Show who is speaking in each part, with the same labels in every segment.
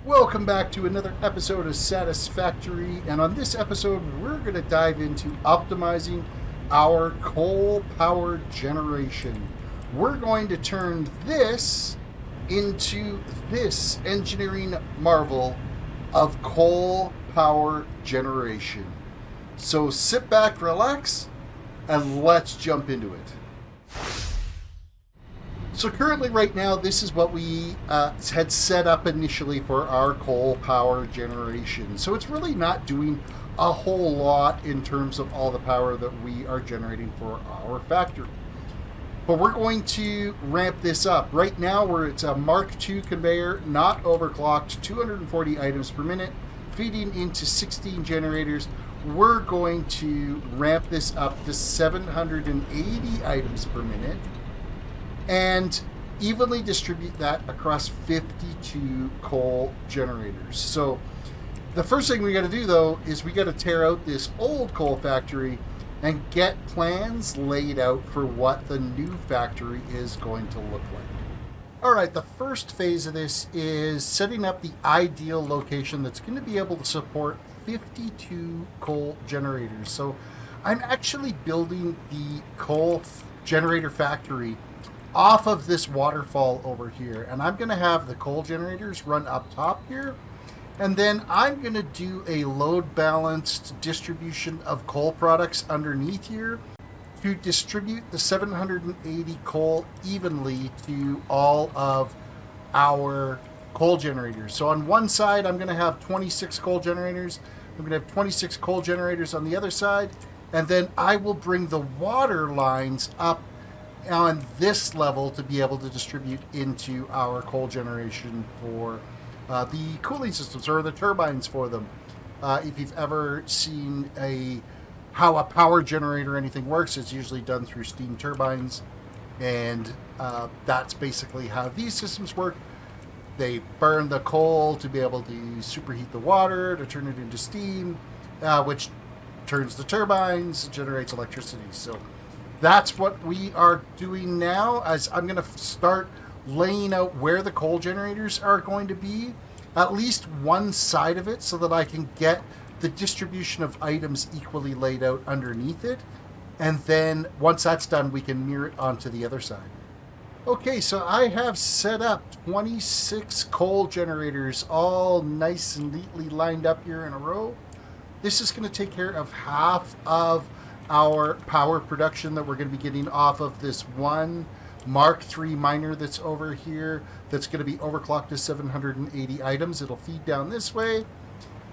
Speaker 1: Welcome back to another episode of Satisfactory, and on this episode we're going to dive into optimizing our coal power generation. We're going to turn this into this engineering marvel of coal power generation. So sit back, relax, and let's jump into it. So currently right now, this is what we had set up initially for our coal power generation. So it's really not doing a whole lot in terms of all the power that we are generating for our factory. But we're going to ramp this up. Right now, it's a Mark II conveyor, not overclocked, 240 items per minute, feeding into 16 generators. We're going to ramp this up to 780 items per minute and evenly distribute that across 52 coal generators. So the first thing we got to do, though, is we got to tear out this old coal factory and get plans laid out for what the new factory is going to look like. All right, the first phase of this is setting up the ideal location that's going to be able to support 52 coal generators. So I'm actually building the coal generator factory off of this waterfall over here, and I'm going to have the coal generators run up top here, and then I'm going to do a load balanced distribution of coal products underneath here to distribute the 780 coal evenly to all of our coal generators. So on one side I'm going to have 26 coal generators, I'm going to have 26 coal generators on the other side, and then I will bring the water lines up on this level to be able to distribute into our coal generation for the cooling systems or the turbines for them. If you've ever seen how a power generator or anything works, it's usually done through steam turbines, and that's basically how these systems work. They burn the coal to be able to superheat the water to turn it into steam, which turns the turbines, generates electricity. So that's what we are doing now, as I'm going to start laying out where the coal generators are going to be, at least one side of it, so that I can get the distribution of items equally laid out underneath it. And then once that's done, we can mirror it onto the other side. Okay, so I have set up 26 coal generators all nice and neatly lined up here in a row. This is going to take care of half of our power production that we're going to be getting off of this one Mark III miner that's over here, that's going to be overclocked to 780 items. It'll feed down this way,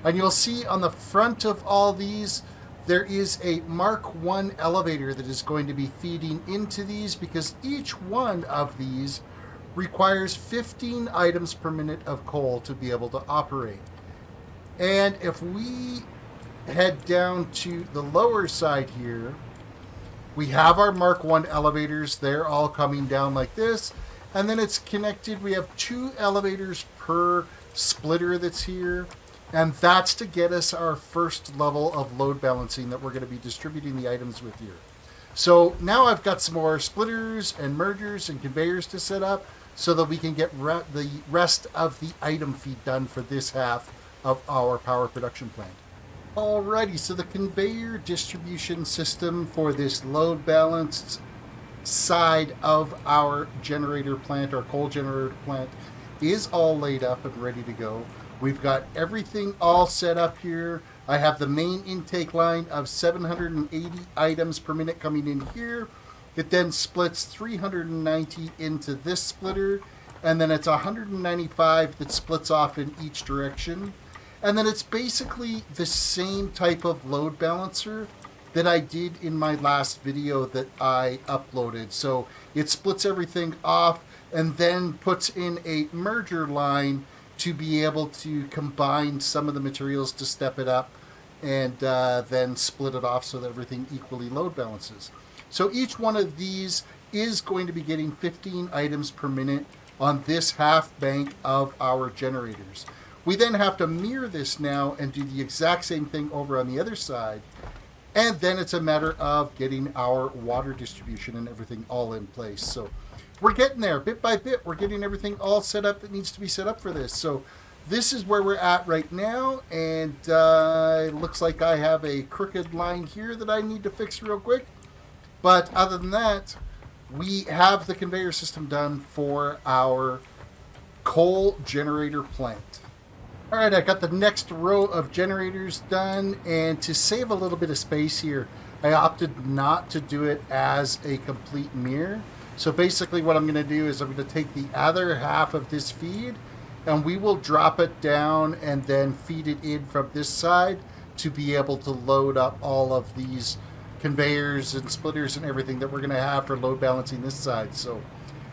Speaker 1: and you'll see on the front of all these there is a Mark I elevator that is going to be feeding into these, because each one of these requires 15 items per minute of coal to be able to operate. And if we head down to the lower side here, we have our Mark I elevators. They're all coming down like this, and then it's connected. We have 2 elevators per splitter that's here, and that's to get us our first level of load balancing that we're going to be distributing the items with here. So now I've got some more splitters and mergers and conveyors to set up so that we can get the rest of the item feed done for this half of our power production plant. Alrighty, so the conveyor distribution system for this load balanced side of our generator plant, our coal generator plant, is all laid up and ready to go. We've got everything all set up here. I have the main intake line of 780 items per minute coming in here. It then splits 390 into this splitter, and then it's 195 that splits off in each direction. And then it's basically the same type of load balancer that I did in my last video that I uploaded. So it splits everything off and then puts in a merger line to be able to combine some of the materials to step it up, and then split it off so that everything equally load balances. So each one of these is going to be getting 15 items per minute on this half bank of our generators. We then have to mirror this now and do the exact same thing over on the other side. And then it's a matter of getting our water distribution and everything all in place. So we're getting there bit by bit. We're getting everything all set up that needs to be set up for this. So this is where we're at right now, and it looks like I have a crooked line here that I need to fix real quick. But other than that, we have the conveyor system done for our coal generator plant. All right, I got the next row of generators done, and to save a little bit of space here, I opted not to do it as a complete mirror. So basically what I'm going to do is I'm going to take the other half of this feed, and we will drop it down and then feed it in from this side to be able to load up all of these conveyors and splitters and everything that we're going to have for load balancing this side. So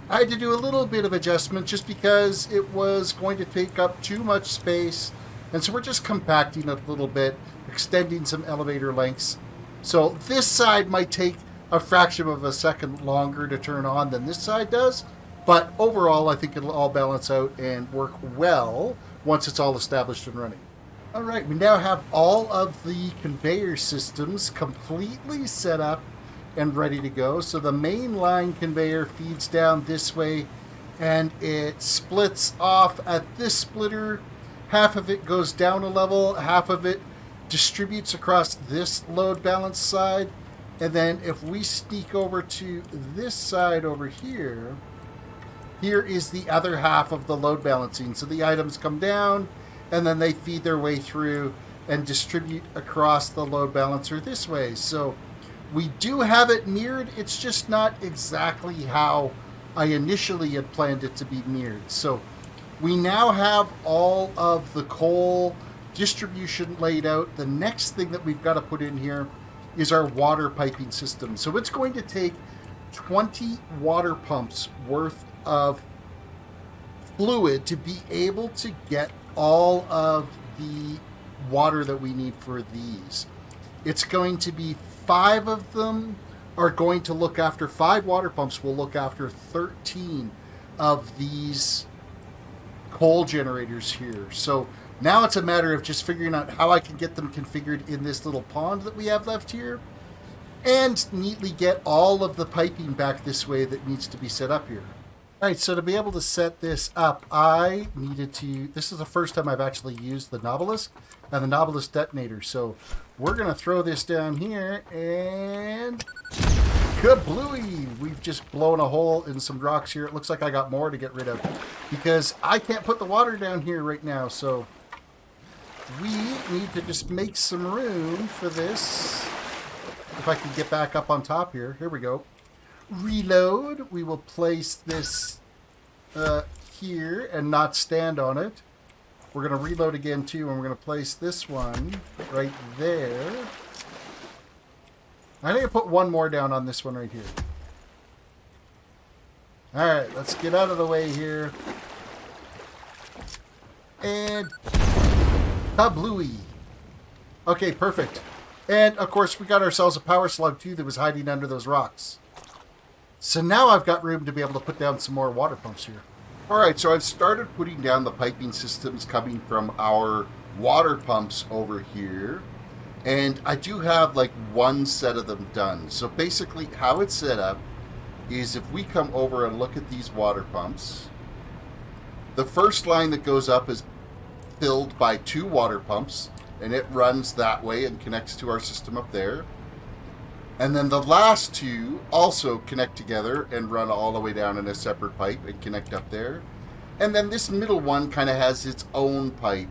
Speaker 1: I had to do a little bit of adjustment just because it was going to take up too much space. And so we're just compacting it a little bit, extending some elevator lengths. So this side might take a fraction of a second longer to turn on than this side does. But overall, I think it'll all balance out and work well once it's all established and running. All right, we now have all of the conveyor systems completely set up and ready to go. So the main line conveyor feeds down this way, and it splits off at this splitter. Half of it goes down a level, half of it distributes across this load balance side. And then if we sneak over to this side over here, here is the other half of the load balancing. So the items come down, and then they feed their way through and distribute across the load balancer this way. So we do have it mirrored. It's just not exactly how I initially had planned it to be mirrored. So we now have all of the coal distribution laid out. The next thing that we've got to put in here is our water piping system. So it's going to take 20 water pumps worth of fluid to be able to get all of the water that we need for these. It's going to be 5 of them are going to look after, 5 water pumps will look after 13 of these coal generators here. So now it's a matter of just figuring out how I can get them configured in this little pond that we have left here, and neatly get all of the piping back this way that needs to be set up here. All right, so to be able to set this up, I needed to, this is the first time I've actually used the Nobelisk and the Nobelisk detonator. So we're going to throw this down here, and kablooey! We've just blown a hole in some rocks here. It looks like I got more to get rid of because I can't put the water down here right now. So we need to just make some room for this. If I can get back up on top here. Here we go. Reload. We will place this here and not stand on it. We're going to reload again too, and we're going to place this one right there. I think I put one more down on this one right here. Alright, let's get out of the way here. And kablooey. Okay, perfect. And of course we got ourselves a power slug too that was hiding under those rocks. So now I've got room to be able to put down some more water pumps here. Alright, so I've started putting down the piping systems coming from our water pumps over here. And I do have like one set of them done. So basically how it's set up is if we come over and look at these water pumps, the first line that goes up is filled by 2 water pumps, and it runs that way and connects to our system up there. And then the last 2 also connect together and run all the way down in a separate pipe and connect up there. And then this middle one kind of has its own pipe.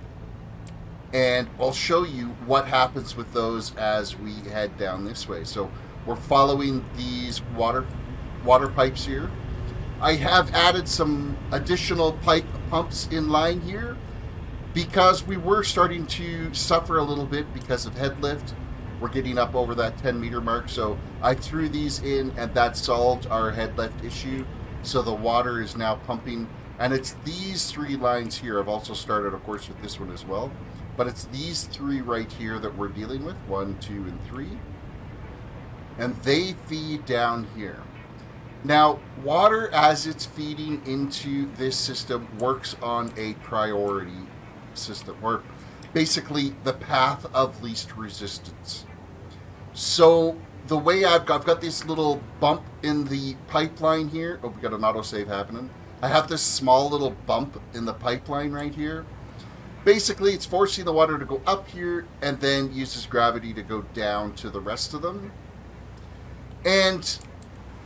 Speaker 1: And I'll show you what happens with those as we head down this way. So we're following these water pipes here. I have added some additional pipe pumps in line here because we were starting to suffer a little bit because of head lift. We're getting up over that 10 meter mark, so I threw these in and that solved our head lift issue. So the water is now pumping, and it's these 3 lines here. I've also started, of course, with this one as well. But it's these 3 right here that we're dealing with, 1, 2, and 3. And they feed down here. Now, water as it's feeding into this system works on a priority system, or basically the path of least resistance. So the way I've got this little bump in the pipeline here. Oh, we got an autosave happening. I have this small little bump in the pipeline right here. Basically, it's forcing the water to go up here and then uses gravity to go down to the rest of them. And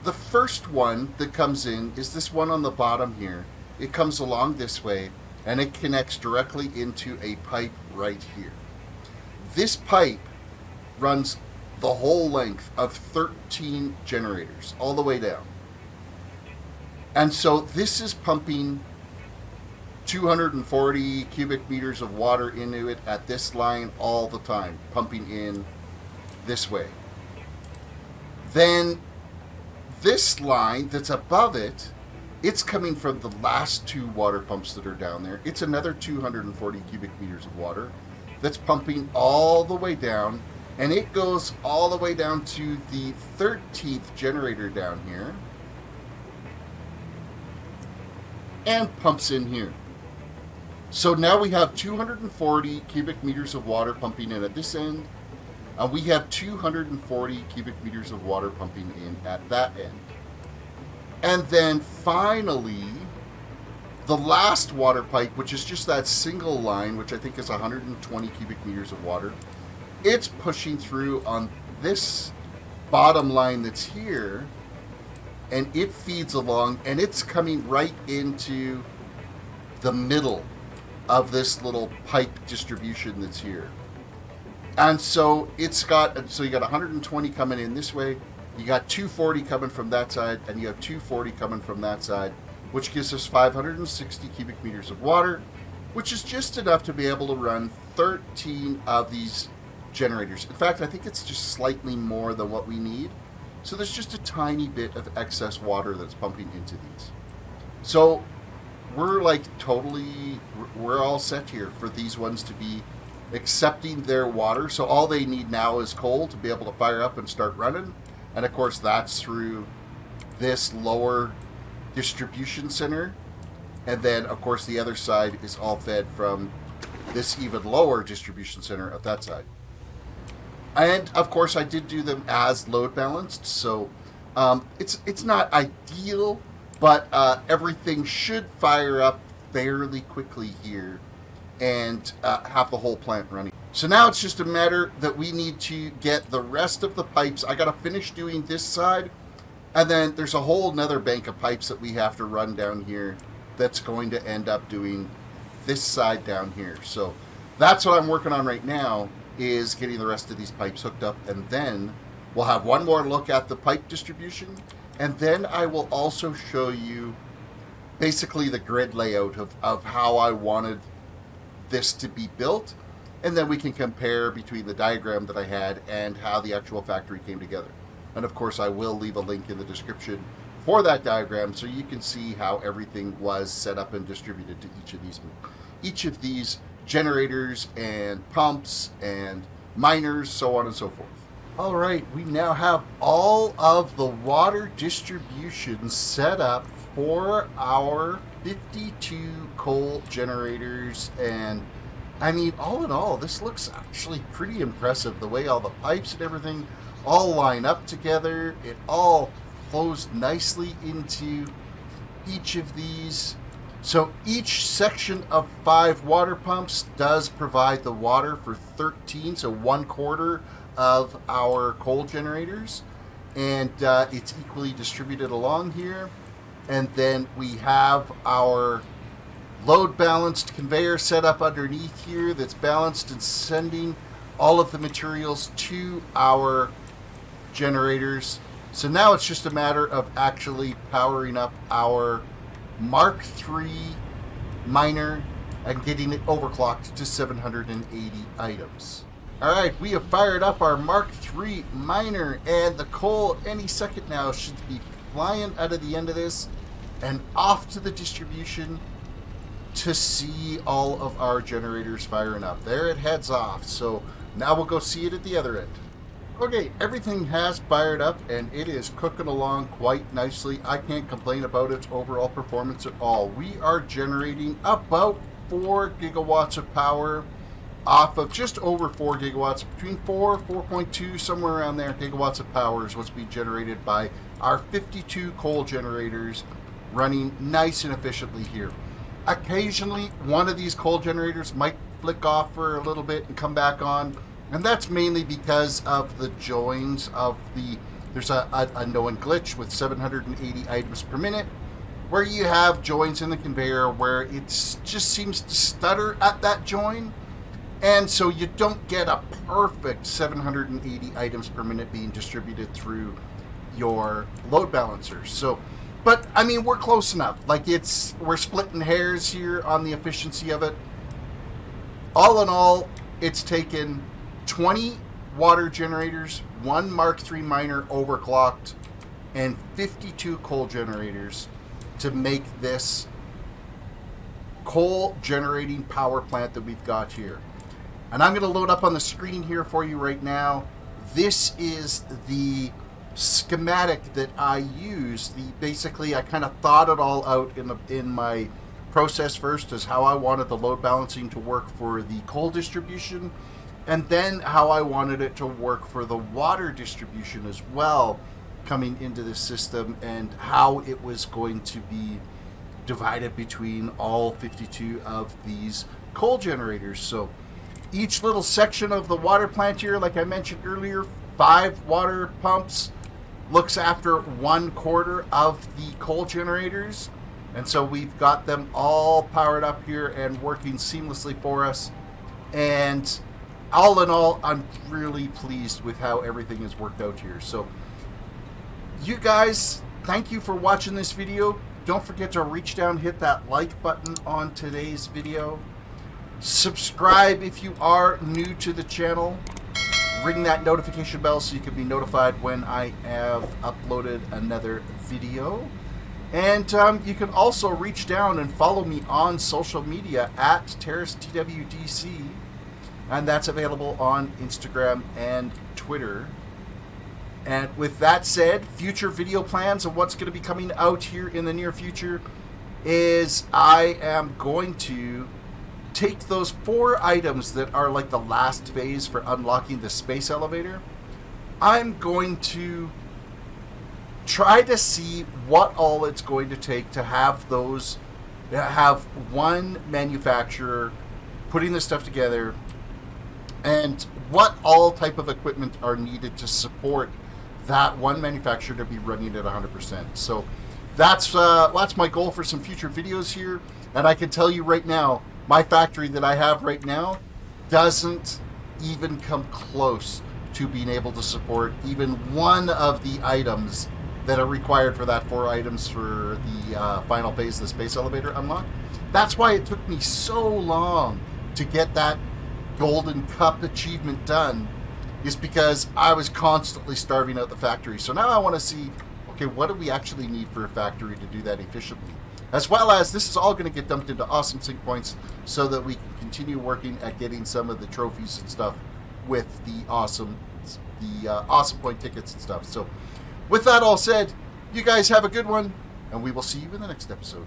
Speaker 1: the first one that comes in is this one on the bottom here. It comes along this way, and it connects directly into a pipe right here. This pipe runs the whole length of 13 generators, all the way down. And so this is pumping 240 cubic meters of water into it at this line all the time, pumping in this way. Then this line that's above it, it's coming from the last two water pumps that are down there. It's another 240 cubic meters of water that's pumping all the way down, and it goes all the way down to the 13th generator down here and pumps in here. So now we have 240 cubic meters of water pumping in at this end, and we have 240 cubic meters of water pumping in at that end. And then finally, the last water pipe, which is just that single line, which I think is 120 cubic meters of water, it's pushing through on this bottom line that's here, and it feeds along, and it's coming right into the middle of this little pipe distribution that's here. And so it's got, so you got 120 coming in this way, you got 240 coming from that side, and you have 240 coming from that side, which gives us 560 cubic meters of water, which is just enough to be able to run 13 of these generators. In fact, I think it's just slightly more than what we need. So there's just a tiny bit of excess water that's pumping into these. So we're like totally, we're all set here for these ones to be accepting their water. So all they need now is coal to be able to fire up and start running. And of course that's through this lower distribution center. And then of course the other side is all fed from this even lower distribution center at that side. And of course I did do them as load balanced. So it's not ideal, but everything should fire up fairly quickly here and have the whole plant running. So now it's just a matter that we need to get the rest of the pipes. I got to finish doing this side, and then there's a whole nother bank of pipes that we have to run down here that's going to end up doing this side down here. So that's what I'm working on right now, is getting the rest of these pipes hooked up, and then we'll have one more look at the pipe distribution, and then I will also show you basically the grid layout of how I wanted this to be built, and then we can compare between the diagram that I had and how the actual factory came together. And of course I will leave a link in the description for that diagram so you can see how everything was set up and distributed to each of these generators and pumps and miners, so on and so forth. All right, we now have all of the water distribution set up for our 52 coal generators, and I mean, all in all, this looks actually pretty impressive, the way all the pipes and everything all line up together. It all flows nicely into each of these. So each section of 5 water pumps does provide the water for 13, so 1/4 of our coal generators, and it's equally distributed along here. And then we have our load balanced conveyor set up underneath here that's balanced and sending all of the materials to our generators. So now it's just a matter of actually powering up our Mark III miner and getting it overclocked to 780 items. Alright, we have fired up our Mark III miner, and the coal any second now should be flying out of the end of this and off to the distribution to see all of our generators firing up. There it heads off, so now we'll go see it at the other end. Okay, everything has fired up and it is cooking along quite nicely. I can't complain about its overall performance at all. We are generating about 4 gigawatts of power off of just over 4 gigawatts, between 4.2, somewhere around there, gigawatts of power is what's being generated by our 52 coal generators running nice and efficiently here. Occasionally, one of these coal generators might flick off for a little bit and come back on, and that's mainly because of the joins of the... There's a known glitch with 780 items per minute, where you have joins in the conveyor where it just seems to stutter at that join, and so you don't get a perfect 780 items per minute being distributed through your load balancers. So, but I mean, we're close enough. Like, we're splitting hairs here on the efficiency of it. All in all, it's taken 20 water generators, 1 Mark III miner overclocked, and 52 coal generators to make this coal generating power plant that we've got here. And I'm going to load up on the screen here for you right now. This is the schematic that I use. Basically, I kind of thought it all out in my process first, as how I wanted the load balancing to work for the coal distribution, and then how I wanted it to work for the water distribution as well, coming into the system, and how it was going to be divided between all 52 of these coal generators. So each little section of the water plant here, like I mentioned earlier, 5 water pumps, looks after 1/4 of the coal generators, and so we've got them all powered up here and working seamlessly for us. And all in all, I'm really pleased with how everything has worked out here. So you guys, thank you for watching this video. Don't forget to reach down, hit that like button on today's video. Subscribe if you are new to the channel. Ring that notification bell so you can be notified when I have uploaded another video. And you can also reach down and follow me on social media at TerrisDWDC. And that's available on Instagram and Twitter. And with that said, future video plans of what's going to be coming out here in the near future is I am going to take those 4 items that are like the last phase for unlocking the space elevator. I'm going to try to see what all it's going to take to have those, have one manufacturer putting this stuff together, and what all type of equipment are needed to support that one manufacturer to be running at 100%. So that's my goal for some future videos here. And I can tell you right now, my factory that I have right now doesn't even come close to being able to support even one of the items that are required for that 4 items for the final phase of the space elevator unlock. That's why it took me so long to get that Golden Cup achievement done, is because I was constantly starving out the factory. So now I want to see, okay, what do we actually need for a factory to do that efficiently? As well as this is all going to get dumped into awesome sync points so that we can continue working at getting some of the trophies and stuff with the awesome point tickets and stuff. So with that all said, you guys have a good one, and we will see you in the next episode.